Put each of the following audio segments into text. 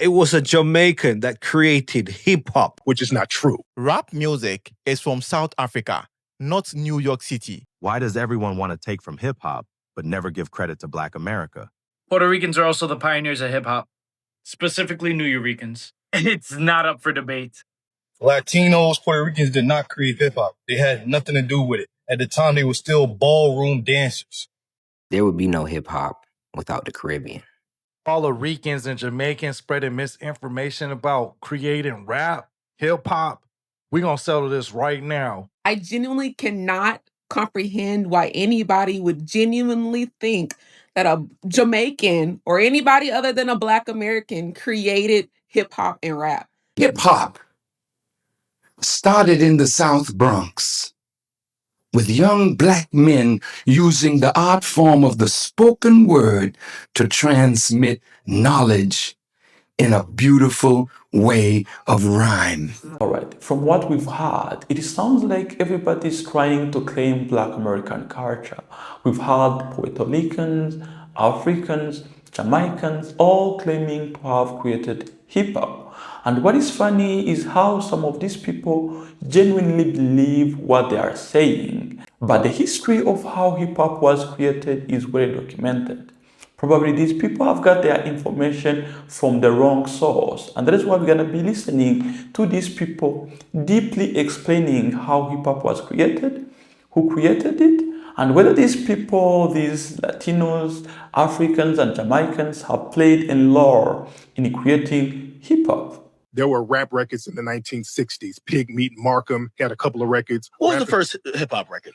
it was a Jamaican that created hip-hop. Which is not true. Rap music is from South Africa, not New York City. Why does everyone want to take from hip-hop but never give credit to Black America? Puerto Ricans are also the pioneers of hip-hop, specifically New Yorkers. It's not up for debate. Latinos, Puerto Ricans did not create hip-hop. They had nothing to do with it. At the time, they were still ballroom dancers. There would be no hip-hop without the Caribbean. All the Ricans and Jamaicans spreading misinformation about creating rap, hip-hop. We're going to settle this right now. I genuinely cannot comprehend why anybody would genuinely think that a Jamaican or anybody other than a Black American created hip-hop and rap. Hip-hop started in the South Bronx with young Black men using the art form of the spoken word to transmit knowledge in a beautiful way of rhyme. All right, from what we've heard, it sounds like everybody's trying to claim Black American culture. We've heard Puerto Ricans, Africans, Jamaicans, all claiming to have created hip-hop. And what is funny is how some of these people genuinely believe what they are saying. But the history of how hip-hop was created is well documented. Probably these people have got their information from the wrong source. And that is why we're going to be listening to these people deeply explaining how hip-hop was created, who created it, and whether these people, these Latinos, Africans, and Jamaicans have played a role in creating hip-hop. There were rap records in the 1960s. Pig Meat Markham had a couple of records. What was the first hip-hop record?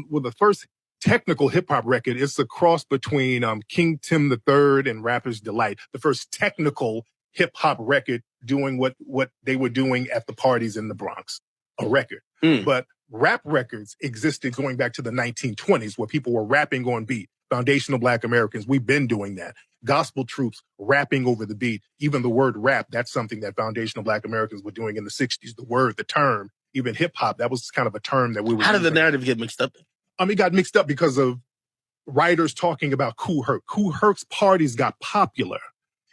Well, the first technical hip-hop record is a cross between King Tim III and Rapper's Delight. The first technical hip-hop record doing what they were doing at the parties in the Bronx. A record. But rap records existed going back to the 1920s where people were rapping on beat. Foundational Black Americans, we've been doing that. Gospel troops rapping over the beat. Even the word rap, that's something that foundational Black Americans were doing in the 60s. The word, the term, even hip hop, that was kind of a term that we were How did the using. narrative get mixed up? It got mixed up because of writers talking about Kool Herc. Kool Herc's parties got popular.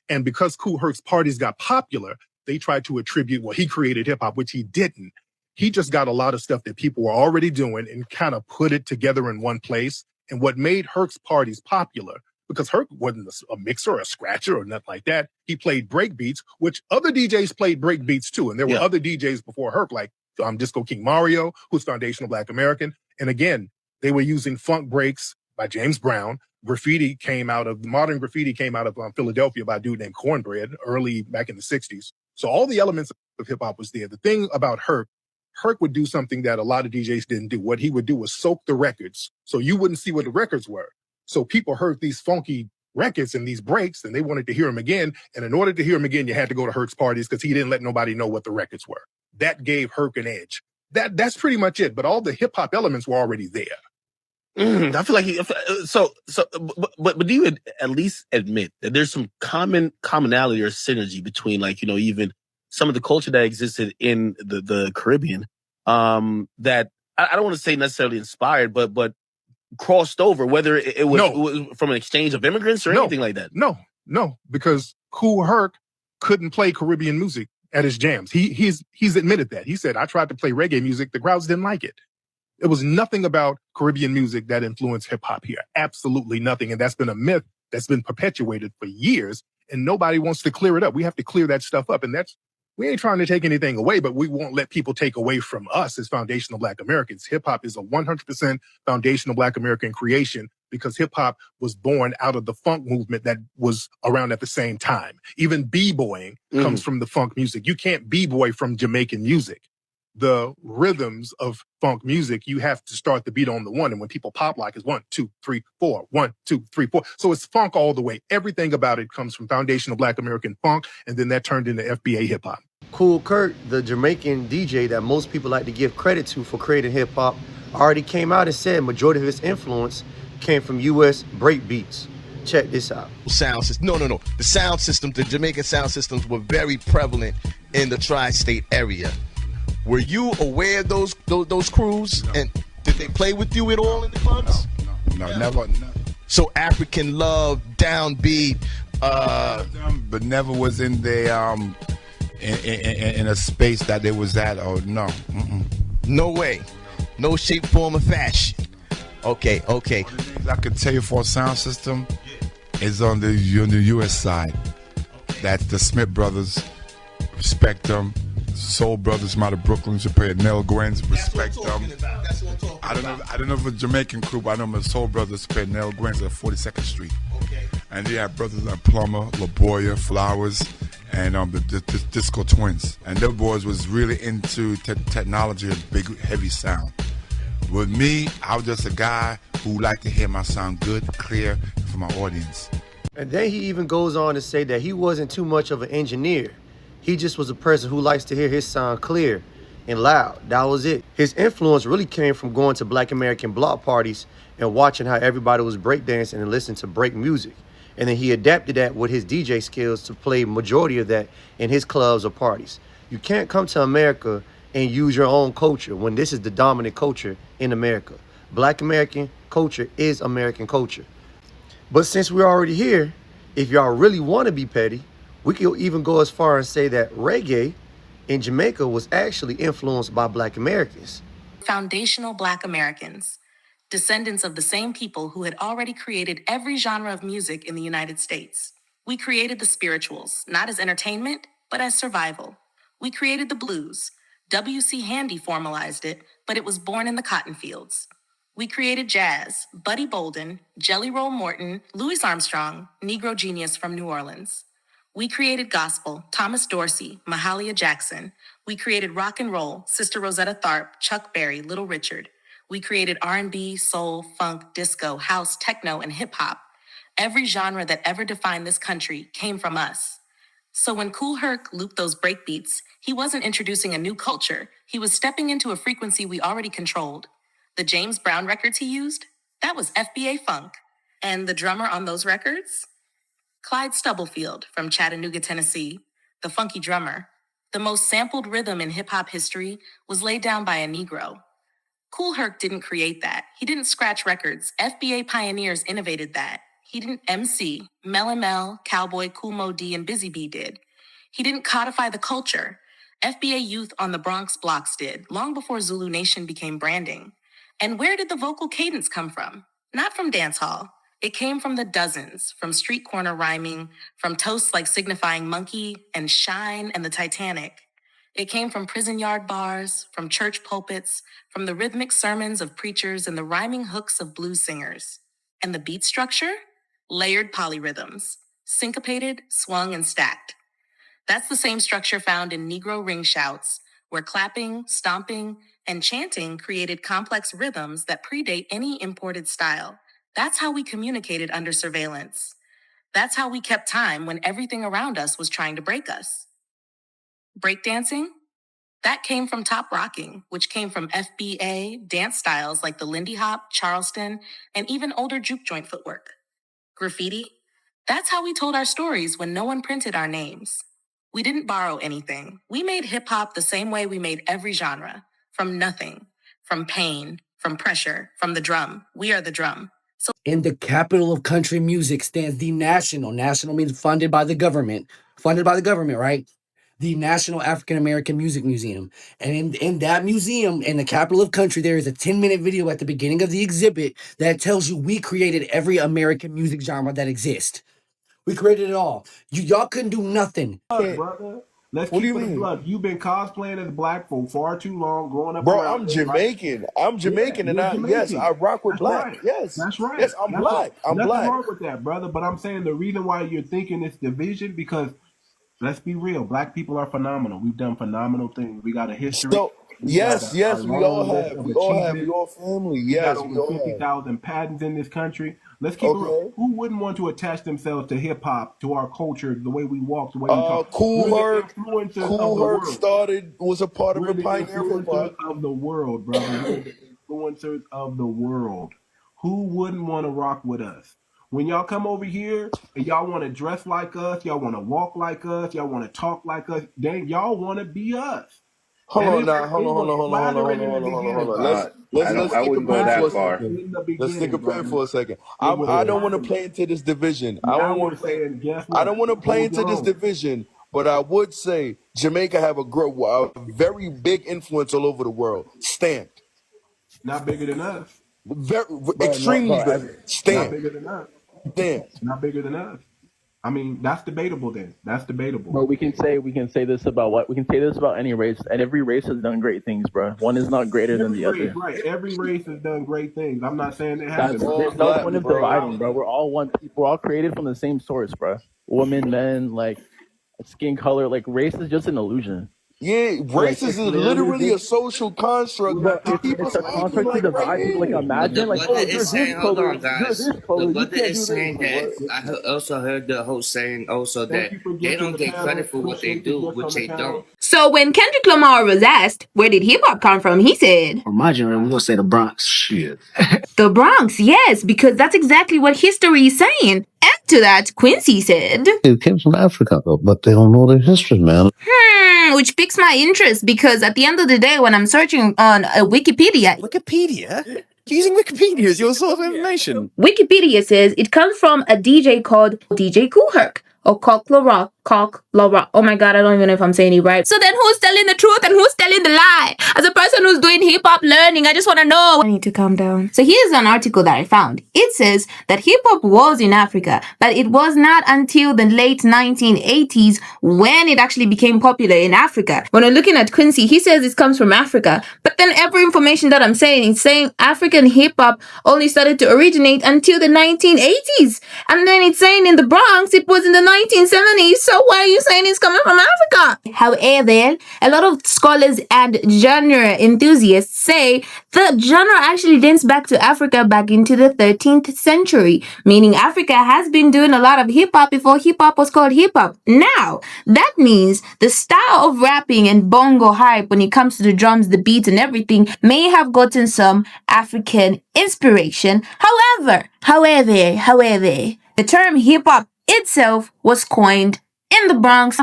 And because Kool Herc's parties got popular, they tried to attribute, well, he created hip hop, which he didn't. He just got a lot of stuff that people were already doing and kind of put it together in one place. And what made Herc's parties popular, because Herc wasn't a mixer or a scratcher or nothing like that. He played break beats, which other DJs played break beats too. And there were other DJs before Herc, like Disco King Mario, who's foundational Black American. And again, they were using funk breaks by James Brown. Modern graffiti came out of Philadelphia by a dude named Cornbread, early back in the 60s. So all the elements of hip hop was there. The thing about Herc would do something that a lot of DJs didn't do. What he would do was soak the records so you wouldn't see what the records were. So people heard these funky records and these breaks and they wanted to hear them again. And in order to hear them again, you had to go to Herc's parties because he didn't let nobody know what the records were. That gave Herc an edge. That's pretty much it. But all the hip hop elements were already there. I feel like but do you at least admit that there's some commonality or synergy between, like, you know, even some of the culture that existed in the Caribbean, that I don't want to say necessarily inspired, but crossed over, whether it was from an exchange of immigrants or anything like that? No, because Kool Herc couldn't play Caribbean music at his jams. He's admitted that. He said, I tried to play reggae music. The crowds didn't like it. It was nothing about Caribbean music that influenced hip hop here. Absolutely nothing. And that's been a myth that's been perpetuated for years. And nobody wants to clear it up. We have to clear that stuff up. And we ain't trying to take anything away, but we won't let people take away from us as foundational Black Americans. Hip hop is a 100% foundational Black American creation because hip hop was born out of the funk movement that was around at the same time. Even b-boying comes from the funk music. You can't b-boy from Jamaican music. The rhythms of funk music, you have to start the beat on the one. And when people pop lock, it's 1, 2, 3, 4, 1, 2, 3, 4. So it's funk all the way. Everything about it comes from foundational Black American funk. And then that turned into FBA hip hop. Kool Herc, the Jamaican DJ that most people like to give credit to for creating hip hop, already came out and said majority of his influence came from U.S. break beats. Check this out. Sound system. No. The sound system, the Jamaican sound systems were very prevalent in the tri-state area. Were you aware of those crews? No. And did they play with you at all in the clubs? No, never. So African love, downbeat, But never was in the in a space that they was at. Or no. No way. No shape, form, or fashion. Okay. I could tell you for a sound system is on the U.S. side. That's the Smith Brothers. Respect them. Soul Brothers from out of Brooklyn, Japan. Nell Gwyn's, respect them. I don't know if it's a Jamaican crew, but I know my Soul Brothers played Nell Gwyn's at 42nd Street. And you have brothers like Plummer, LaBoya, Flowers, and the Disco Twins. And their boys was really into technology and big, heavy sound. With me, I was just a guy who liked to hear my sound good, clear, for my audience. And then he even goes on to say that he wasn't too much of an engineer. He just was a person who likes to hear his sound clear and loud. That was it. His influence really came from going to Black American block parties and watching how everybody was breakdancing and listening to break music. And then he adapted that with his DJ skills to play majority of that in his clubs or parties. You can't come to America and use your own culture when this is the dominant culture in America. Black American culture is American culture. But since we're already here, if y'all really want to be petty, we could even go as far as say that reggae in Jamaica was actually influenced by Black Americans. Foundational Black Americans, descendants of the same people who had already created every genre of music in the United States. We created the spirituals, not as entertainment, but as survival. We created the blues. W.C. Handy formalized it, but it was born in the cotton fields. We created jazz, Buddy Bolden, Jelly Roll Morton, Louis Armstrong, Negro genius from New Orleans. We created gospel, Thomas Dorsey, Mahalia Jackson. We created rock and roll, Sister Rosetta Tharpe, Chuck Berry, Little Richard. We created R&B, soul, funk, disco, house, techno, and hip hop. Every genre that ever defined this country came from us. So when Kool Herc looped those breakbeats, he wasn't introducing a new culture. He was stepping into a frequency we already controlled. The James Brown records he used, that was FBA funk. And the drummer on those records? Clyde Stubblefield from Chattanooga, Tennessee, the funky drummer. The most sampled rhythm in hip-hop history was laid down by a Negro. Kool Herc didn't create that. He didn't scratch records. FBA pioneers innovated that. He didn't MC. Mel and Mel, Cowboy, Kool Mo D, and Busy Bee did. He didn't codify the culture. FBA youth on the Bronx blocks did, long before Zulu Nation became branding. And where did the vocal cadence come from? Not from dance hall. It came from the dozens, from street corner rhyming, from toasts like signifying monkey and shine and the Titanic. It came from prison yard bars, from church pulpits, from the rhythmic sermons of preachers and the rhyming hooks of blues singers. And the beat structure? Layered polyrhythms, syncopated, swung, and stacked. That's the same structure found in Negro ring shouts, where clapping, stomping, and chanting created complex rhythms that predate any imported style. That's how we communicated under surveillance. That's how we kept time when everything around us was trying to break us. Breakdancing? That came from top rocking, which came from FBA dance styles like the Lindy Hop, Charleston, and even older juke joint footwork. Graffiti? That's how we told our stories when no one printed our names. We didn't borrow anything. We made hip-hop the same way we made every genre. From nothing. From pain. From pressure. From the drum. We are the drum. So in the capital of country music stands the National. National means funded by the government. Funded by the government, right? The National African American Music Museum. And in that museum, in the capital of country, there is a 10-minute video at the beginning of the exhibit that tells you we created every American music genre that exists. We created it all. Y'all couldn't do nothing. Brother. Let's keep it blood. You've been cosplaying as black for far too long, growing up. Bro, around I'm this, Jamaican. Right? I'm Jamaican, and yes, I rock with That's black. right. Yes, that's right. Yes, I'm That's black. right. I'm Nothing black. wrong with that, brother. But I'm saying the reason why you're thinking it's division because let's be real, black people are phenomenal. We've done phenomenal things. We got a history. So yes, we all have. We all family. Yes, we got over 50,000 patents in this country. Let's keep it real. Who wouldn't want to attach themselves to hip hop, to our culture, the way we walk, the way we talk? Kool Herc was a part of a pioneer of hip hop. Of the world, brother. We're the influencers of the world. Who wouldn't want to rock with us? When y'all come over here and y'all want to dress like us, y'all want to walk like us, y'all want to talk like us, dang, y'all want to be us. Hold And on now. Hold it on. was flattering in the Hold beginning, on. bro. It Let's was take a flattering break for a second. in the Let's take a beginning, break brother. for a second. It was I don't want to flattering. play into this division. Now we're saying, guess I what? don't want to play Hold into your this own. division, but I would say Jamaica have a very big influence all over the world. Stamped. Not bigger than us. Very Bro, no, extremely big. not Stamped. bigger than us. Stamped. Not bigger than us. I mean, that's debatable then. That's debatable. But we can say this about what we can say this about any race, and every race has done great things, bro. One is not greater than Every the race, other. right? Every race has done great things. I'm not saying they haven't. There's no point of dividing, bro. We're all one people. We're all created from the same source, bro. Women, men, like skin color, like race is just an illusion. Yeah, Like, racism is literally a social construct to keep it's us a fighting construct to like right divide people. Like here. But the imagine, like, brother oh, is you're this saying, hold color, on, you're guys. this The color, you brother can't do is this. saying Like, that what? also heard the host saying also Thank that you for they gifting don't the get credit panel. for what they Appreciate the do, gifts which on the they panel. don't. So when Kendrick Lamar was asked, where did hip hop come from? He said, For my generation, we're gonna say the Bronx. Shit. the Bronx, yes, because that's exactly what history is saying. And to that, Quincy said, It came from Africa, though, but they don't know their history, man. which piques my interest because at the end of the day, when I'm searching on Wikipedia, You're using Wikipedia as your source of information. Wikipedia says it comes from a DJ called DJ Herc or Cock Laura. Oh my god, I don't even know if I'm saying it right. So then who's telling the truth and who's telling the lie? As a person who's doing hip hop learning, I just want to know. I need to calm down. So here's an article that I found. It says that hip hop was in Africa, but it was not until the late 1980s when it actually became popular in Africa. When I'm looking at Quincy, he says it comes from Africa, but then every information that I'm saying is saying African hip hop only started to originate until the 1980s. And then it's saying in the Bronx, it was in the 1970s. So why are you saying it's coming from Africa? However, a lot of scholars and genre enthusiasts say the genre actually dates back to Africa back into the 13th century, meaning Africa has been doing a lot of hip hop before hip hop was called hip hop. Now, that means the style of rapping and bongo hype when it comes to the drums, the beats, and everything may have gotten some African inspiration. However, the term hip hop itself was coined in the Bronx,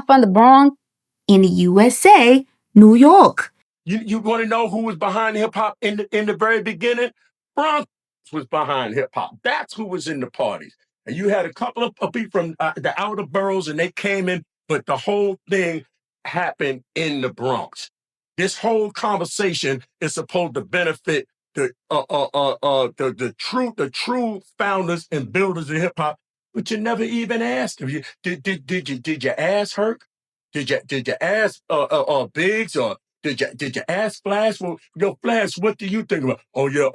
in the USA, New York. You want to know who was behind hip hop in the very beginning? Bronx was behind hip hop. That's who was in the parties. And you had a couple of people from the outer boroughs, and they came in, but the whole thing happened in the Bronx. This whole conversation is supposed to benefit the true founders and builders of hip hop, but you never even asked them. Did you ask Herc? Did you ask Biggs, or did you ask Flash? Well, Flash, what do you think about? Oh yeah,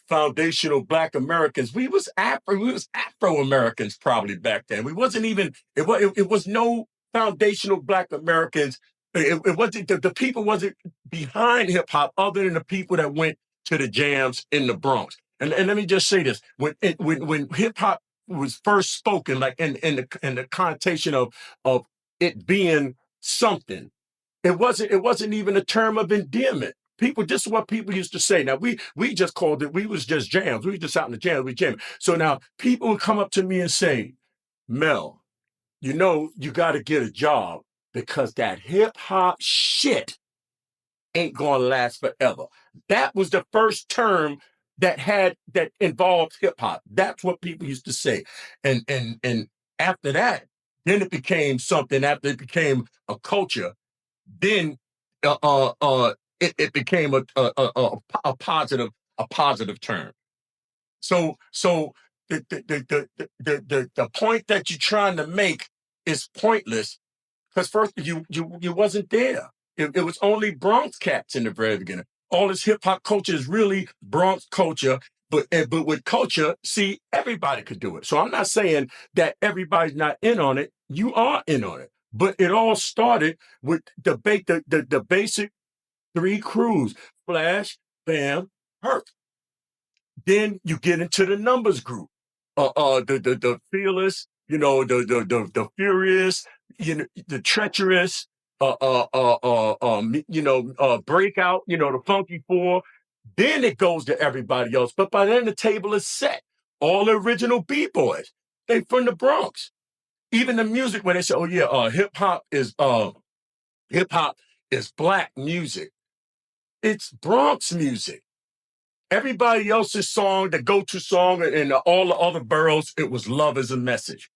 foundational Black Americans. We was Afro Americans probably back then. We wasn't even it was no foundational Black Americans. It wasn't the people wasn't behind hip hop other than the people that went to the jams in the Bronx. And let me just say this: when hip hop was first spoken, like in the connotation of it being something, it wasn't even a term of endearment. This is what people used to say. Now we just called it, we was just jams. We was just out in the jams, we jamming. So now people would come up to me and say, Mel, you gotta get a job because that hip hop shit ain't gonna last forever. That was the first term that involved hip hop. That's what people used to say. And after that, then it became something, after it became a culture, then it became a positive term. So the point that you're trying to make is pointless because first you wasn't there. It was only Bronx cats in the very beginning. All this hip hop culture is really Bronx culture. But with culture, see, everybody could do it. So I'm not saying that everybody's not in on it. You are in on it. But it all started with the basic three crews: Flash, Bam, Herc. Then you get into the numbers group. The fearless, the furious, the treacherous, breakout, the funky four. Then it goes to everybody else. But by then the table is set. All the original B-boys, they from the Bronx. Even the music, when they say, "Oh yeah, hip hop is black music. It's Bronx music. Everybody else's song, the go-to song in all the other boroughs, it was love is a message.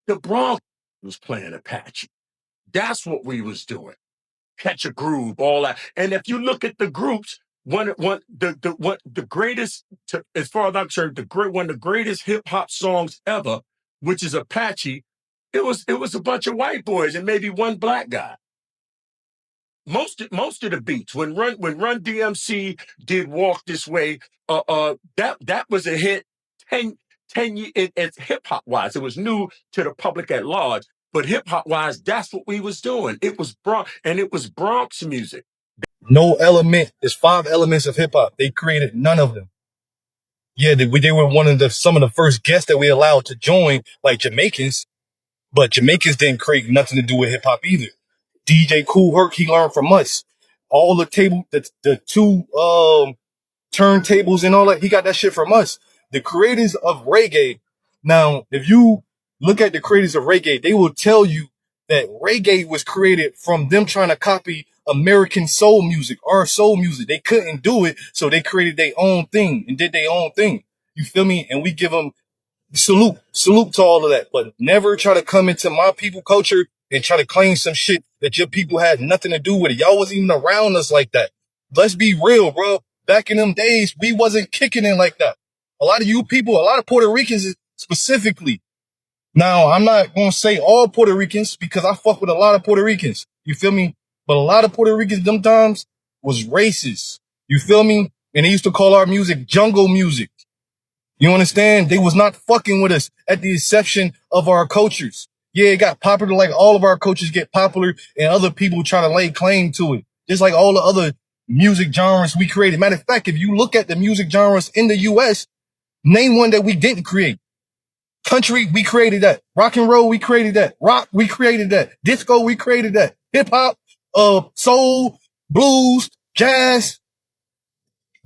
The Bronx was playing Apache. That's what we was doing. Catch a groove, all that. And if you look at the groups, the greatest, as far as I'm concerned, one of the greatest hip hop songs ever, which is Apache, it was a bunch of white boys and maybe one black guy. Most of the beats when Run DMC did Walk This Way, that was a hit 10 years as hip hop wise. It was new to the public at large, but hip hop wise, that's what we was doing. It was Bronx music. No element. There's 5 elements of hip hop. They created none of them. Yeah, they were some of the first guests that we allowed to join, like Jamaicans, but Jamaicans didn't create nothing to do with hip hop either. DJ Kool Herc, he learned from us. All the two turntables and all that, he got that shit from us. The creators of reggae. Now, if you look at the creators of reggae, they will tell you that reggae was created from them trying to copy American soul music, our soul music. They couldn't do it, so they created their own thing and did their own thing. You feel me? And we give them salute to all of that, but never try to come into my people culture and try to claim some shit that your people had nothing to do with it. Y'all wasn't even around us like that. Let's be real, bro. Back in them days, we wasn't kicking in like that. A lot of you people, a lot of Puerto Ricans specifically. Now, I'm not going to say all Puerto Ricans because I fuck with a lot of Puerto Ricans. You feel me? But a lot of Puerto Ricans sometimes was racist. You feel me? And they used to call our music jungle music. You understand? They was not fucking with us at the exception of our cultures. Yeah, it got popular like all of our cultures get popular and other people try to lay claim to it. Just like all the other music genres we created. Matter of fact, if you look at the music genres in the US, name one that we didn't create. Country, we created that. Rock and roll, we created that. Rock, we created that. Disco, we created that. Hip hop, soul, blues, jazz,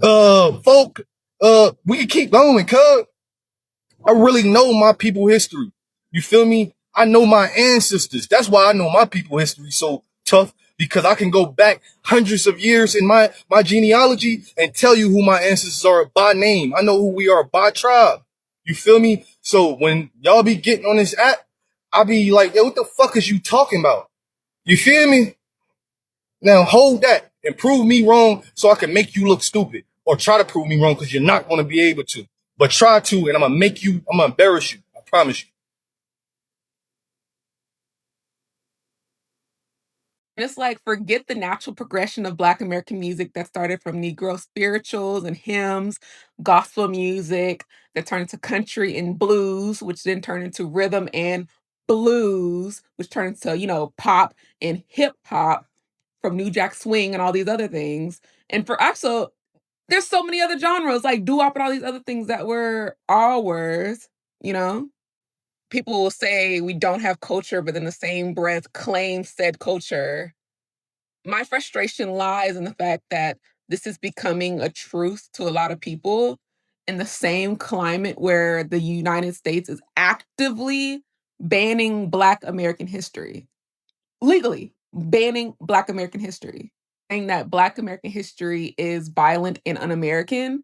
folk, we can keep going, cuz. I really know my people history. You feel me? I know my ancestors. That's why I know my people history so tough, because I can go back hundreds of years in my genealogy and tell you who my ancestors are by name. I know who we are by tribe. You feel me? So when y'all be getting on this app, I be like, yo, what the fuck is you talking about? You feel me? Now hold that and prove me wrong so I can make you look stupid, or try to prove me wrong because you're not going to be able to. But try to, and I'm going to embarrass you. I promise you. And it's like, forget the natural progression of Black American music that started from Negro spirituals and hymns, gospel music that turned into country and blues, which then turned into rhythm and blues, which turned into, pop and hip hop from New Jack Swing and all these other things. And for AXO, there's so many other genres like doo-wop and all these other things that were ours. People will say we don't have culture, but in the same breath claim said culture. My frustration lies in the fact that this is becoming a truth to a lot of people in the same climate where the United States is actively banning Black American history. Legally banning Black American history. Saying that Black American history is violent and un-American.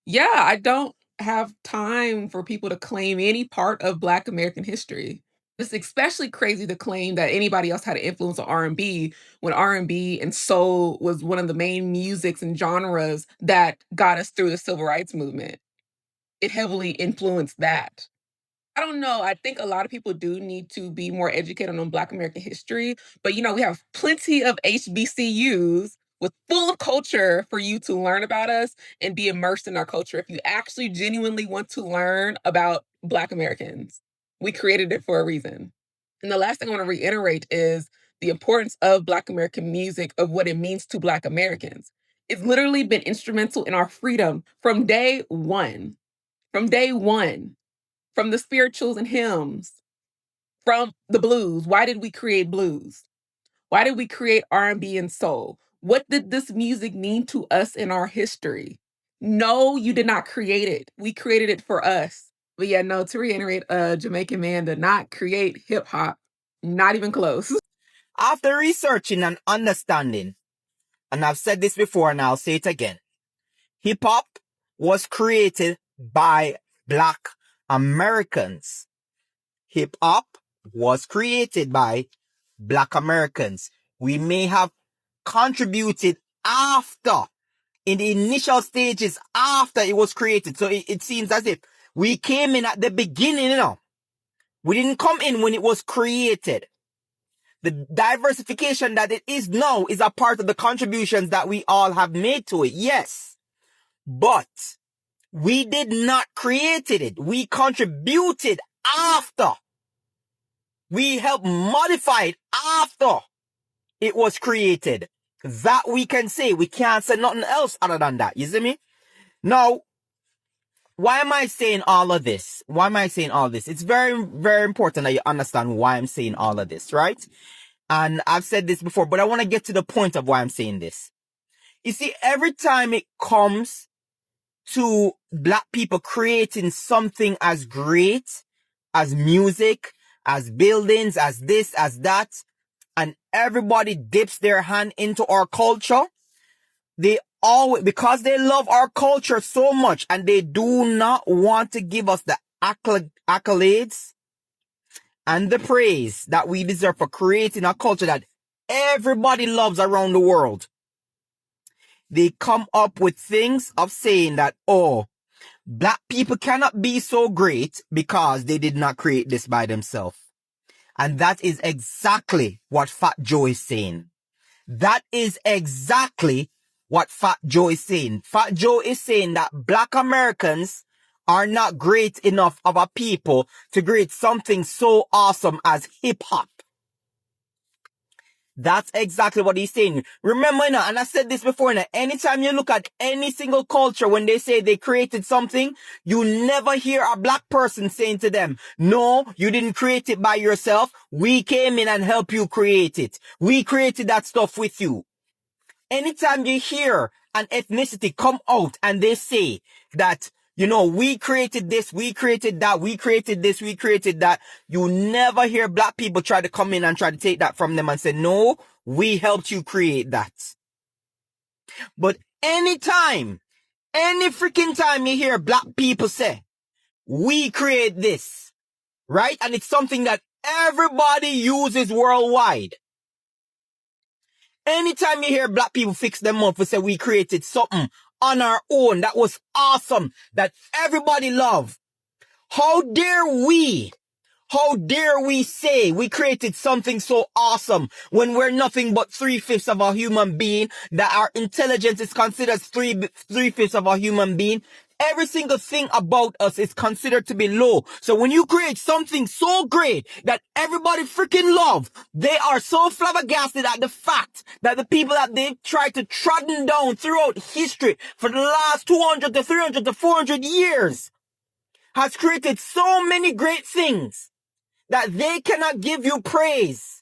Yeah, I don't have time for people to claim any part of Black American history. It's especially crazy to claim that anybody else had an influence on R&B when R&B and soul was one of the main musics and genres that got us through the civil rights movement. It heavily influenced that. I don't know. I think a lot of people do need to be more educated on Black American history, but we have plenty of HBCUs with full of culture for you to learn about us and be immersed in our culture if you actually genuinely want to learn about Black Americans. We created it for a reason. And the last thing I want to reiterate is the importance of Black American music, of what it means to Black Americans. It's literally been instrumental in our freedom from day one. From day one. From the spirituals and hymns, from the blues. Why did we create blues? Why did we create R&B and soul? What did this music mean to us in our history? No, you did not create it. We created it for us. But yeah, no, to reiterate, a Jamaican man did not create hip hop. Not even close. After researching and understanding, and I've said this before and I'll say it again, hip hop was created by Black Americans. Hip hop was created by Black Americans. We may have contributed after, in the initial stages after it was created. So it seems as if we came in at the beginning, We didn't come in when it was created. The diversification that it is now is a part of the contributions that we all have made to it. Yes. But we did not create it. We contributed after. We helped modify it after it was created. That we can say. We can't say nothing else other than that. You see me? Now, why am I saying all of this? Why am I saying all this? It's very, very important that you understand why I'm saying all of this, right? And I've said this before, but I want to get to the point of why I'm saying this. You see, every time it comes to Black people creating something as great as music, as buildings, as this, as that, and everybody dips their hand into our culture, they always, because they love our culture so much and they do not want to give us the accolades and the praise that we deserve for creating a culture that everybody loves around the world, they come up with things of saying that, oh, Black people cannot be so great because they did not create this by themselves. And that is exactly what Fat Joe is saying. That is exactly what Fat Joe is saying. Fat Joe is saying that Black Americans are not great enough of a people to create something so awesome as hip hop. That's exactly what he's saying. Remember, and I said this before, anytime you look at any single culture, when they say they created something, you never hear a Black person saying to them, no, you didn't create it by yourself. We came in and helped you create it. We created that stuff with you. Anytime you hear an ethnicity come out and they say that, we created this, we created that, we created this, we created that, you never hear Black people try to come in and try to take that from them and say, no, we helped you create that. But anytime, any freaking time you hear Black people say, we create this, right? And it's something that everybody uses worldwide. Anytime you hear Black people fix them up and say we created something on our own that was awesome, that everybody loved, how dare we say we created something so awesome when we're nothing but 3/5 of a human being, that our intelligence is considered 3/5 of a human being? Every single thing about us is considered to be low. So when you create something so great that everybody freaking love, they are so flabbergasted at the fact that the people that they tried to trodden down throughout history for the last 200 to 300 to 400 years has created so many great things that they cannot give you praise.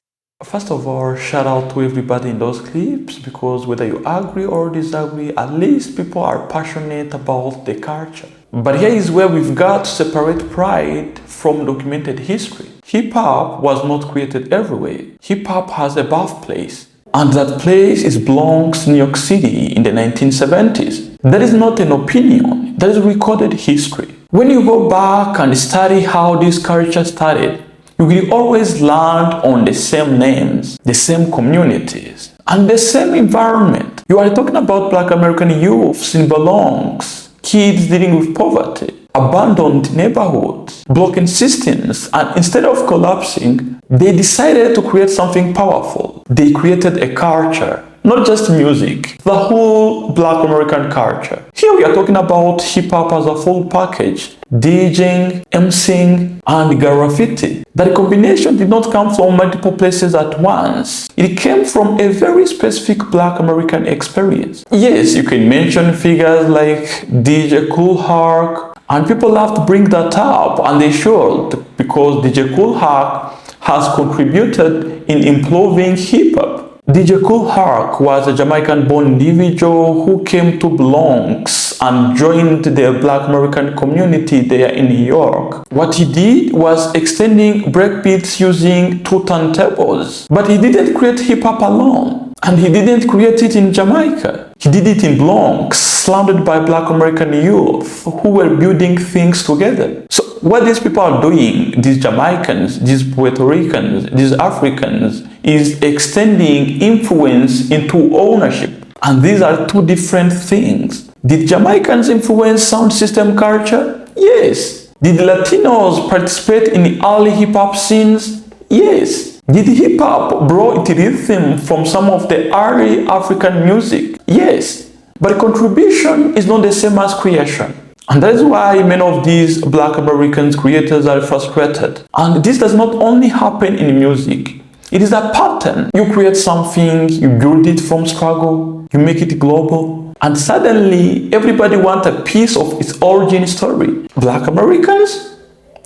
First of all, shout out to everybody in those clips, because whether you agree or disagree, at least people are passionate about the culture. But here is where we've got to separate pride from documented history. Hip-hop was not created everywhere. Hip-hop has a birthplace, and that place is Bronx, New York City in the 1970s. That is not an opinion, that is recorded history. When you go back and study how this culture started, you will always land on the same names, the same communities, and the same environment. You are talking about Black American youths in Bronx, kids dealing with poverty, abandoned neighborhoods, broken systems, and instead of collapsing, they decided to create something powerful. They created a culture. Not just music, the whole Black American culture. Here we are talking about hip-hop as a full package. DJing, MCing, and graffiti. That combination did not come from multiple places at once. It came from a very specific Black American experience. Yes, you can mention figures like DJ Kool Herc, and people love to bring that up, and they should, because DJ Kool Herc has contributed in improving hip-hop. DJ Kool Herc was a Jamaican-born individual who came to Bronx Bronx and joined the Black American community there in New York. What he did was extending breakbeats using two turntables. But he didn't create hip-hop alone. And he didn't create it in Jamaica. He did it in Bronx, surrounded by Black American youth who were building things together. So what these people are doing, these Jamaicans, these Puerto Ricans, these Africans, is extending influence into ownership. And these are two different things. Did Jamaicans influence sound system culture? Yes. Did Latinos participate in the early hip-hop scenes? Yes. Did hip-hop borrow its rhythm from some of the early African music? Yes. But contribution is not the same as creation. And that is why many of these Black American creators are frustrated. And this does not only happen in music. It is a pattern. You create something, you build it from struggle, you make it global, and suddenly everybody wants a piece of its origin story. Black Americans?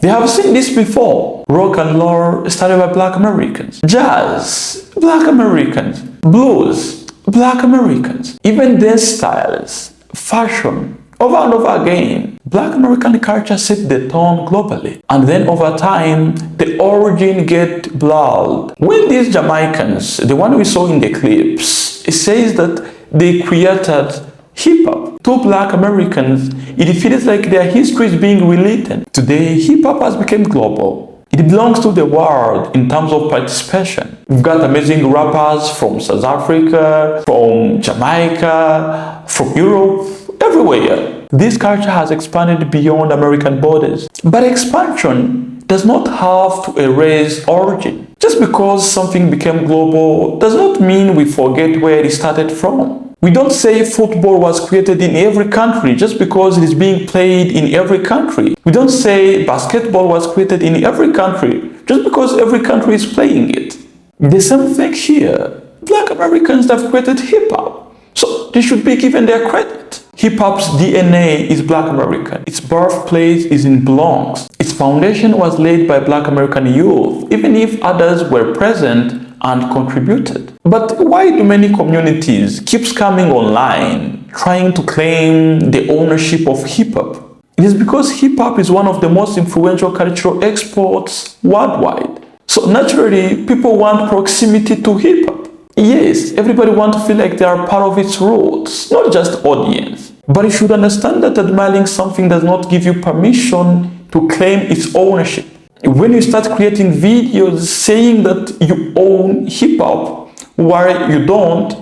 They have seen this before. Rock and roll started by Black Americans. Jazz, Black Americans. Blues, Black Americans. Even dance styles, fashion, over and over again. Black American culture set the tone globally. And then over time, the origin get blurred. When these Jamaicans, the one we saw in the clips, it says that they created hip-hop. Two Black Americans, it feels like their history is being related. Today, hip-hop has become global. It belongs to the world in terms of participation. We've got amazing rappers from South Africa, from Jamaica, from Europe, everywhere. This culture has expanded beyond American borders. But expansion does not have to erase origin. Just because something became global does not mean we forget where it started from. We don't say football was created in every country just because it is being played in every country. We don't say basketball was created in every country just because every country is playing it. The same thing here. Black Americans have created hip-hop, so they should be given their credit. Hip-hop's DNA is Black American. Its birthplace is in Bronx. Its foundation was laid by Black American youth, even if others were present and contributed. But why do many communities keep coming online, trying to claim the ownership of hip-hop? It is because hip-hop is one of the most influential cultural exports worldwide. So naturally, people want proximity to hip-hop. Yes, everybody wants to feel like they are part of its roots, not just audience. But you should understand that admiring something does not give you permission to claim its ownership. When you start creating videos saying that you own hip-hop while you don't,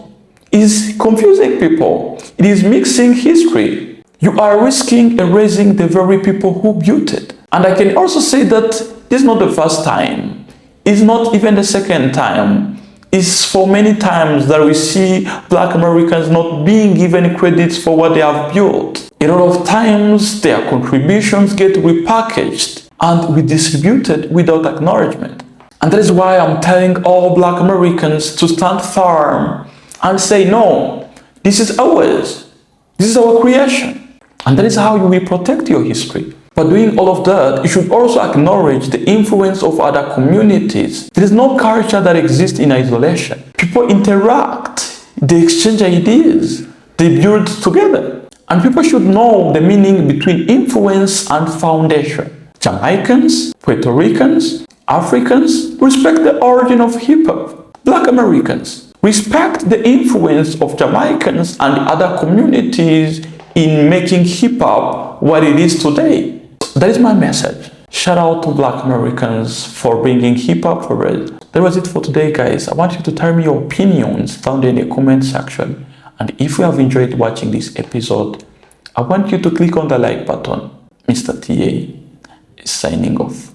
is confusing people. It is mixing history. You are risking erasing the very people who built it. And I can also say that this is not the first time. It's not even the second time. It's for many times that we see Black Americans not being given credits for what they have built. A lot of times their contributions get repackaged and redistributed without acknowledgement. And that is why I'm telling all Black Americans to stand firm and say, no, this is ours. This is our creation. And that is how you will protect your history. But doing all of that, you should also acknowledge the influence of other communities. There is no culture that exists in isolation. People interact, they exchange ideas, they build together. And people should know the meaning between influence and foundation. Jamaicans, Puerto Ricans, Africans respect the origin of hip-hop. Black Americans respect the influence of Jamaicans and other communities in making hip-hop what it is today. That is my message. Shout out to Black Americans for bringing hip-hop forward. That was it for today, guys. I want you to tell me your opinions down there in the comment section. And if you have enjoyed watching this episode, I want you to click on the like button. Mr. TA is signing off.